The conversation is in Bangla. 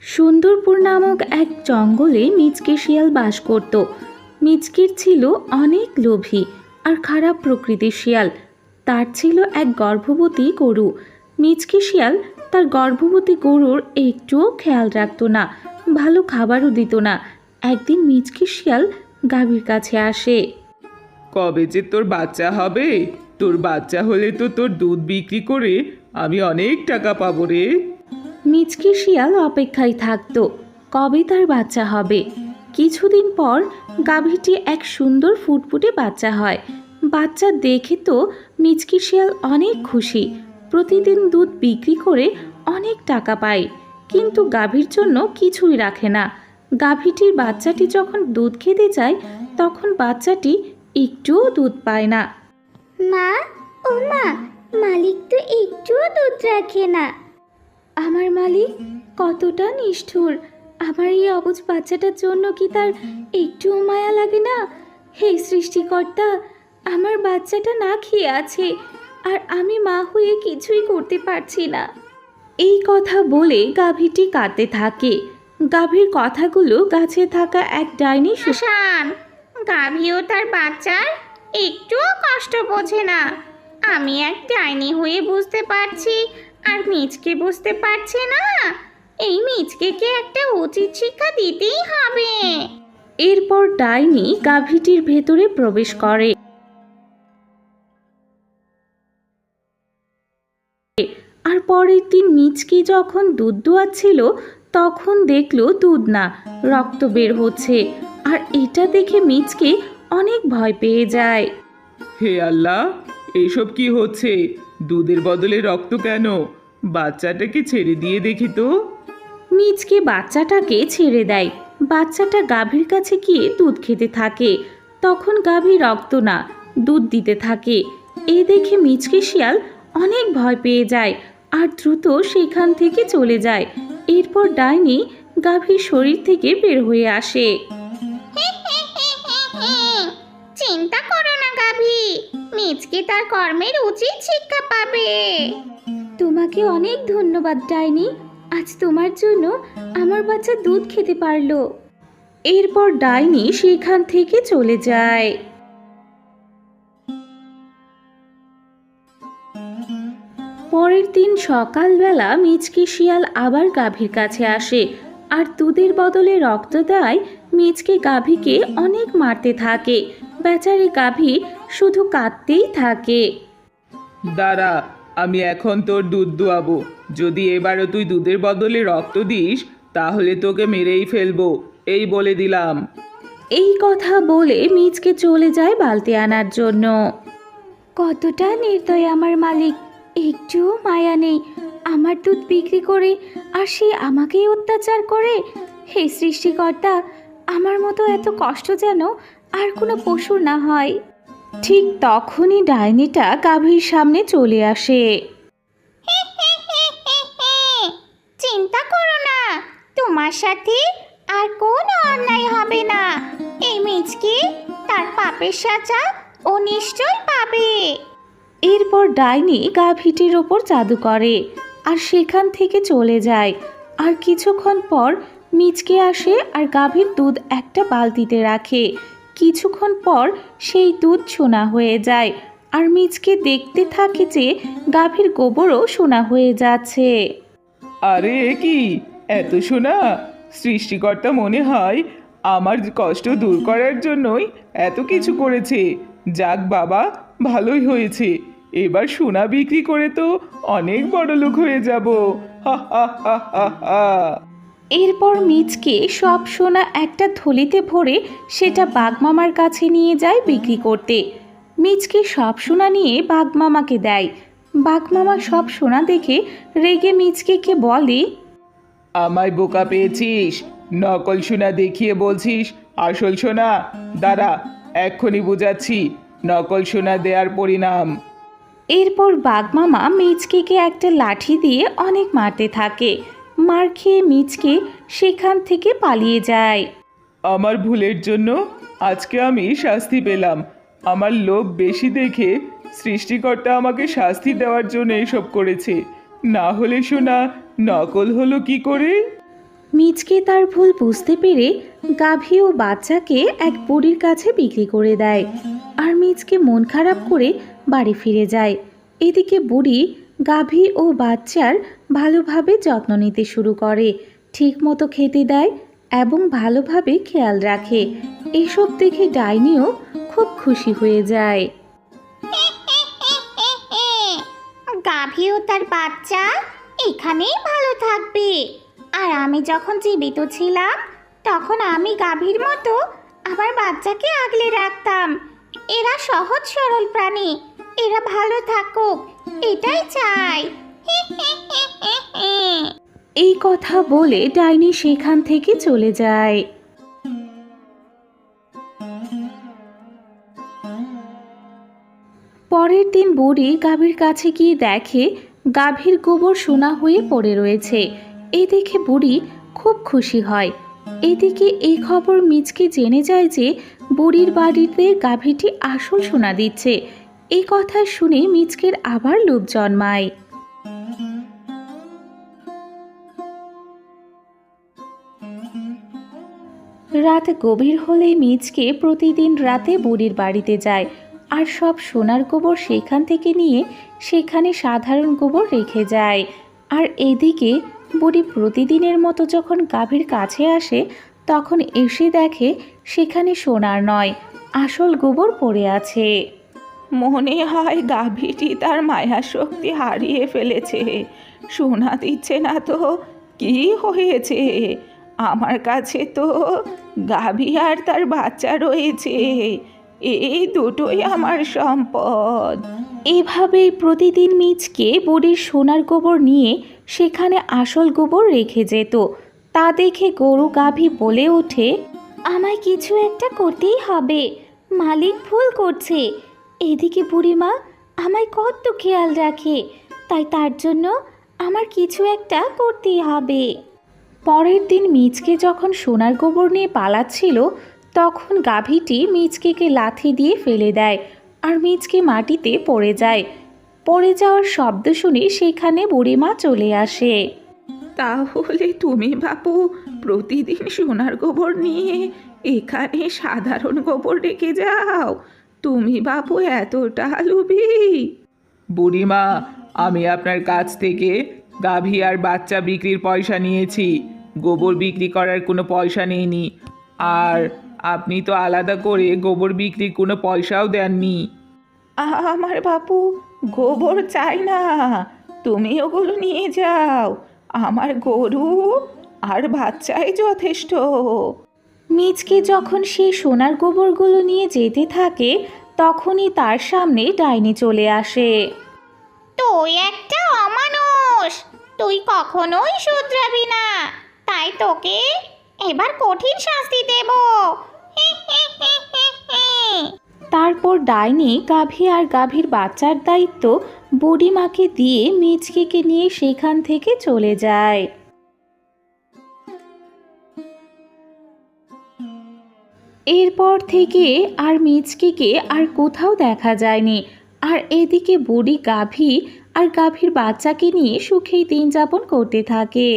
সুন্দরপুর নামক এক জঙ্গলে মিচকে শিয়াল বাস করত। মিচকির ছিল অনেক লোভী আর খারাপ প্রকৃতির শিয়াল। তার ছিল এক গর্ভবতী গরু। মিচকে শিয়াল তার গর্ভবতী গরুর একটুও খেয়াল রাখতো না, ভালো খাবারও দিত না। একদিন মিচকে শিয়াল গাভীর কাছে আসে। কবে যে তোর বাচ্চা হবে? তোর বাচ্চা হলে তো তোর দুধ বিক্রি করে আমি অনেক টাকা পাবো রে। মিচকে শিয়াল অপেক্ষায় থাকতো কবে তার বাচ্চা হবে। কিছুদিন পর গাভীটি এক সুন্দর ফুটফুটে বাচ্চা হয়। বাচ্চা দেখে তো মিচকে শিয়াল অনেক খুশি। প্রতিদিন দুধ বিক্রি করে অনেক টাকা পায়, কিন্তু গাভীর জন্য কিছুই রাখে না। গাভীটির বাচ্চাটি যখন দুধ খেতে চায় তখন বাচ্চাটি একটুও দুধ পায় না। মা, ও মা, মালিক তো একটুও দুধ রাখে না। আমার মালিক কতটা নিষ্ঠুর! আমার এই অবুঝ বাচ্চাটার জন্য কি তার একটুও মায়া লাগে না? হে সৃষ্টিকর্তা, আমার বাচ্চাটা না খেয়ে আছে আর আমি মা হয়ে কিছুই করতে পারছি না। এই কথা বলে গাভীটি কাঁদতে থাকে। গাভীর কথাগুলো গাছে থাকা এক ডাইনি শান, গাভীও তার বাচ্চার একটুও কষ্ট বোঝে না। আমি এক ডাইনি হয়ে বুঝতে পারছি, আর মিচকে বুঝতে পারছে না। এই মিচকেকে একটা উচিত শিক্ষা দিতেই হবে। এরপর ডাইনি গাভীটির ভেতরে প্রবেশ করে আর পরের দিন মিচকি যখন দুধ দোয়াচ্ছিল তখন দেখলো দুধ না, রক্ত বের হচ্ছে। আর এটা দেখে মিচকে অনেক ভয় পেয়ে যায়। হে আল্লাহ, এইসব কি হচ্ছে? দুধের বদলে রক্ত কেন? বাচ্চাটাকে ছেড়ে দিয়ে দেখি তো। মিচকে বাচ্চাটাকে ছেড়ে দেয়। বাচ্চাটা গাভীর কাছে গিয়ে দুধ খেতে থাকে। তখন গাভী রক্ত না, দুধ দিতে থাকে। এ দেখে মিচকে শিয়াল অনেক ভয় পেয়ে যায় আর দ্রুত সেখান থেকে চলে যায়। এরপর ডাইনি গাভীর শরীর থেকে বের হয়ে আসে। চিন্তা করো না গাভী, মিচকে তার কর্মের উচিত শিক্ষা পাবে। তোমাকে অনেক ধন্যবাদ ডাইনি, আজ তোমার জন্য আমার বাচ্চা দুধ খেতে পারলো। এরপর ডাইনি সেখান থেকে চলে যায়। পরের দিন সকালবেলা মিচকে শিয়াল আবার গাভীর কাছে আসে আর দুধের বদলে রক্ত দেয়। মিচকে গাভীকে অনেক মারতে থাকে। বেচারি গাভী শুধু কাঁদতেই থাকে। দাঁড়া, আমি এখন তোর দুধ দোয়াবো। যদি এবারও তুই দুধের বদলে রক্ত দিস তাহলে তোকে মেরেই ফেলবো, এই বলে দিলাম। এই কথা বলে মিচকে চলে যায় বালতি আনার জন্য। কতটা নির্দয় আমার মালিক, একটুও মায়া নেই। আমার দুধ বিক্রি করে আর সে আমাকেই অত্যাচার করে। হে সৃষ্টিকর্তা, আমার মতো এত কষ্ট যেন আর কোনো পশুর না হয়। ঠিক তখনই ডাইনিটা গাভীর সামনে চলে আসে। চিন্তা করো না, তোমার সাথে আর কোনো অন্যায় হবে না। এই মিচকে তার পাপের সাজা ও নিশ্চয় পাবে। এরপর ডাইনি গাভীটির ওপর জাদু করে আর সেখান থেকে চলে যায়। আর কিছুক্ষণ পর মিচকে আসে আর গাভীর দুধ একটা বালতিতে রাখে। কিছুক্ষণ পর সেই দুধ সোনা হয়ে যায় আর মিচকে দেখতে থাকে যে গাভীর গোবরও সোনা হয়ে যাচ্ছে। আরে এ কি, এত শোনা! সৃষ্টিকর্তা মনে হয় আমার কষ্ট দূর করার জন্যই এত কিছু করেছে। যাক বাবা, ভালোই হয়েছে। এবার সোনা বিক্রি করে তো অনেক বড় লোক হয়ে যাব। হা হা হা হা হা। এরপর মিচকে সব সোনা একটা থলিতে ভরে সেটা বাঘমামার কাছে নিয়ে যায় বিক্রি করতে। মিচকে সব সোনা নিয়ে বাঘমামাকে দেয়। বাঘমামা সব সোনা দেখে রেগে মিচকেকে বলে, আমায় বোকা পেয়েছিস? নকল সোনা দেখিয়ে বলছিস আসল সোনা? দাঁড়া, এক্ষুনি বুঝাচ্ছি নকল সোনা দেওয়ার পরিণাম। এরপর বাঘমামা মিচকেকে একটা লাঠি দিয়ে অনেক মারতে থাকে। মার খেয়ে মিচকে সেখান থেকে পালিয়ে যায়। আমার ভুলের জন্য আজকে আমি শাস্তি পেলাম। আমার লোভ বেশি দেখে সৃষ্টিকর্তা আমাকে শাস্তি দেওয়ার জন্য এসব করেছে। না হলে সোনা নকল হলো কি করে? মিচকে তার ভুল বুঝতে পেরে গাভী ও বাচ্চাকে এক বুড়ির কাছে বিক্রি করে দেয়। আর মিচকে মন খারাপ করে বাড়ি ফিরে যায়। এদিকে বুড়ি গাভী ও বাচ্চার ভালোভাবে যত্ন নিতে শুরু করে, ঠিক মতো খেতে দেয় এবং ভালোভাবে খেয়াল রাখে। এসব দেখে ডাইনিও খুব খুশি হয়ে যায়। গাভী ও তার বাচ্চা এখানেই ভালো থাকবে। আর আমি যখন জীবিত ছিলাম তখন আমি গাভীর মতো আমার বাচ্চাকে আগলে রাখতাম। এরা সহজ সরল প্রাণী, এরা ভালো থাকুক, এটাই চাই। এই কথা বলে ডাইনি সেখান থেকে চলে যায়। পরের দিন বুড়ি গাভীর কাছে গিয়ে দেখে গাভীর গোবর সোনা হয়ে পড়ে রয়েছে। এই দেখে বুড়ি খুব খুশি হয়। এদিকে এই খবর মিচকে জেনে যায় যে বুড়ির বাড়িতে গাভীটি আসল সোনা দিচ্ছে। এই কথা শুনে মিচকের আবার লোভ জন্মায়। রাত গভীর হলে মিচকে প্রতিদিন রাতে বুড়ির বাড়িতে যায় আর সব সোনার গোবর সেখান থেকে নিয়ে সেখানে সাধারণ গোবর রেখে যায়। আর এদিকে বুড়ি প্রতিদিনের মতো যখন গাভীর কাছে আসে তখন এসে দেখে সেখানে সোনার নয়, আসল গোবর পড়ে আছে। মনে হয় গাভীটি তার মায়া শক্তি হারিয়ে ফেলেছে, সোনা দিচ্ছে না তো কি হয়েছে? আমার কাছে তো গাভী আর তার বাচ্চা রয়েছে, এই দুটোই আমার সম্পদ। এভাবেই প্রতিদিন মিচকে বুড়ির সোনার গোবর নিয়ে সেখানে আসল গোবর রেখে যেত। তা দেখে গরু গাভী বলে ওঠে, আমায় কিছু একটা করতেই হবে, মালিক ভুল করছে। এদিকে বুড়িমা আমায় কত খেয়াল রাখে, তাই তার জন্য আমার কিছু একটা করতেই হবে। পরের দিন মিচকে যখন সোনার গোবর নিয়ে পালাচ্ছিল তখন গাভীটি মিচকেকে লাথি দিয়ে ফেলে দেয় আর মিচকে মাটিতে পড়ে যায়। পড়ে যাওয়ার শব্দ শুনে সেখানে বুড়িমা চলে আসে। তাহলে তুমি বাপু প্রতিদিন সোনার গোবর নিয়ে এখানে সাধারণ গোবর রেখে যাও? তুমি বাপু এতটা লোভী? বুড়িমা, আমি আপনার কাছ থেকে গাভী আর বাচ্চা বিক্রির পয়সা নিয়েছি, গোবর বিক্রি করার কোনো পয়সা নেইনি। আর আপনি তো আলাদা করে গোবর বিক্রির কোনো পয়সাও দেননি। আমার বাপু গোবর চাই না, তুমি ওগুলো নিয়ে যাও, আমার গরু আর বাচ্চাই যথেষ্ট। মিচকে যখন সেই সোনার গোবরগুলো নিয়ে যেতে থাকে তখনই তার সামনে ডাইনি চলে আসে। তুই একটা অমানুষ, তুই কখনোই শুধরাবি না, তাই তোকে এবার কঠিন শাস্তি দেব। তারপর ডাইনি গাভী আর গাভীর বাচ্চার দায়িত্ব বুড়িমাকে দিয়ে মিচকেকে নিয়ে সেখান থেকে চলে যায়। এরপর থেকে আর মিচকেকে আর কোথাও দেখা যায়নি। আর এদিকে বুড়ি গাভী আর গাভীর বাচ্চাকে নিয়ে সুখেই দিন যাপন করতে থাকে।